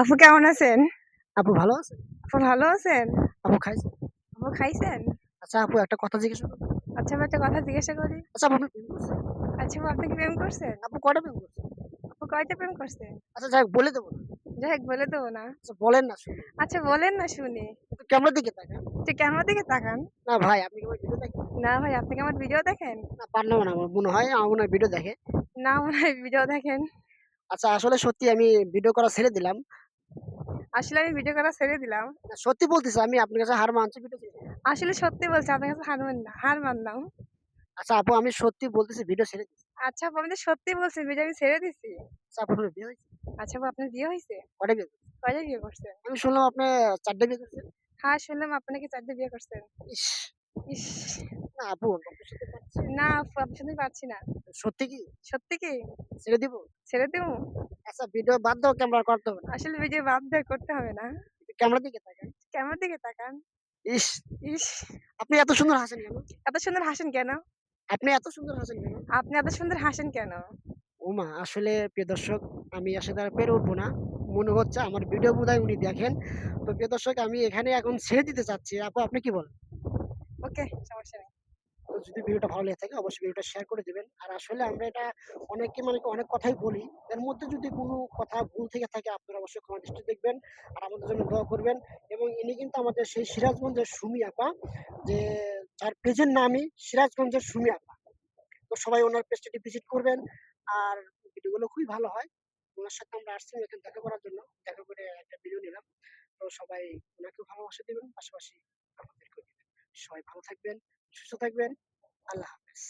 আপু কেমন আছেন? আপু ভালো আছেন? আপু ভালো আছেন? আপু খাইছেন? আপু খাইছেন? আচ্ছা আপু একটা কথা জিজ্ঞাসা করব? আচ্ছা আমি একটা কথা জিজ্ঞাসা করি। আচ্ছা আপু আপনি প্রেম করছেন? আচ্ছা আপু আপনি কি প্রেম করছেন? আপু কয়টা প্রেম করছেন? আপু কয়টা প্রেম করছেন? আচ্ছা যাই হোক বলে দেব না। যাই হোক বলে দেবো না। আচ্ছা বলেন না শুনি। আচ্ছা বলেন না শুনি। একটু ক্যামেরার দিকে তাকান। যে ক্যামেরার দিকে তাকান। না ভাই আপনি কি আমার ভিডিও দেখেন? না ভাই আপনি কি আমার ভিডিও দেখেন? না পারলাম না আমার মনে হয় আমার মনে হয় ভিডিও দেখে। না মনে হয় ভিডিও দেখেন। আচ্ছা আসলে সত্যি আমি ভিডিও করা ছেড়ে দিলাম। আসলে আমি ভিডিও করা ছেড়ে দিলাম। না সত্যি বলতেছি আমি আপনার কাছে হার মানছি ভিডিও ছেড়ে দিলাম। আসলে সত্যি বলছি আপনার কাছে হার মানলাম। আচ্ছা আপু আমি সত্যি বলতেছি ভিডিও ছেড়ে দিছি। আচ্ছা আপু আমি তো সত্যি বলছি ভিডিও আমি ছেড়ে দিছি। আচ্ছা আপু আপনার বিয়ে হয়েছে? আচ্ছা আপু আপনার বিয়ে হইছে? কয়টা বিয়ে করছেন? কয়টা বিয়ে করছেন? আমি শুনলাম আপনি ৪ টা বিয়ে করছেন? হ্যাঁ শুনলাম আপনি নাকি ৪ টা বিয়ে করছেন। ইস! ইস! না আপু আপনার সাথে পারছি। না আপু আপনার সাথে পারছি না। সত্যি কি? সত্যি কি? ছেড়ে দিব? ছেড়ে দিমু? আচ্ছা ভিডিও বাদ দাও ক্যামেরা আর করতে হবে না। আসলে ভিডিও বাদ দিয়ে করতে হবে না। একটু ক্যামেরার দিকে তাকান। ক্যামেরার দিকে তাকান। ইস! ইস! আপনি এত সুন্দর হাসেন কেন? এত সুন্দর হাসেন কেন? আপনি এত সুন্দর হাসেন কেন? আপনি এত সুন্দর হাসেন কেন? ওমা! আসলে প্রিয় দর্শক আমি আসলে আর পেরে উঠবো না। মনে হচ্ছে আমার ভিডিও বোধহয় উনি দেখেন। তো প্রিয় দর্শক আমি এখানে এখন ছেড়ে দিতে চাচ্ছি। আপু আপনি কি বলেন? ওকে সমস্যা নেই। তো যদি ভিডিওটা ভালো লেগে থাকে অবশ্যই ভিডিওটা শেয়ার করে দিবেন। আর আসলে আমরা এটা অনেকে মানে অনেক কথাই বলি। এর মধ্যে যদি কোনো কথা ভুল থেকে থাকে আপনারা অবশ্যই ক্ষমা দৃষ্টিতে দেখবেন। আর আমাদের জন্য দোয়া করবেন। এবং ইনি কিন্তু আমাদের সেই সিরাজগঞ্জের সুমি আপা যে যার পেজের নামই সিরাজগঞ্জের সুমি আপা। তো সবাই উনার পেজটাকে ভিজিট করবেন। আর ভিডিওগুলো খুবই ভালো হয়। উনার সাথে আমরা আসছিলাম এখানে দেখা করার জন্য। দেখা করে একটা ভিডিও নিলাম। তো সবাই উনাকেও ভালোবাসা দিবেন, পাশাপাশি আমাদেরকেও দিবেন। সবাই ভালো থাকবেন, সুস্থ থাকবেন। আল্লাহ হাফেজ।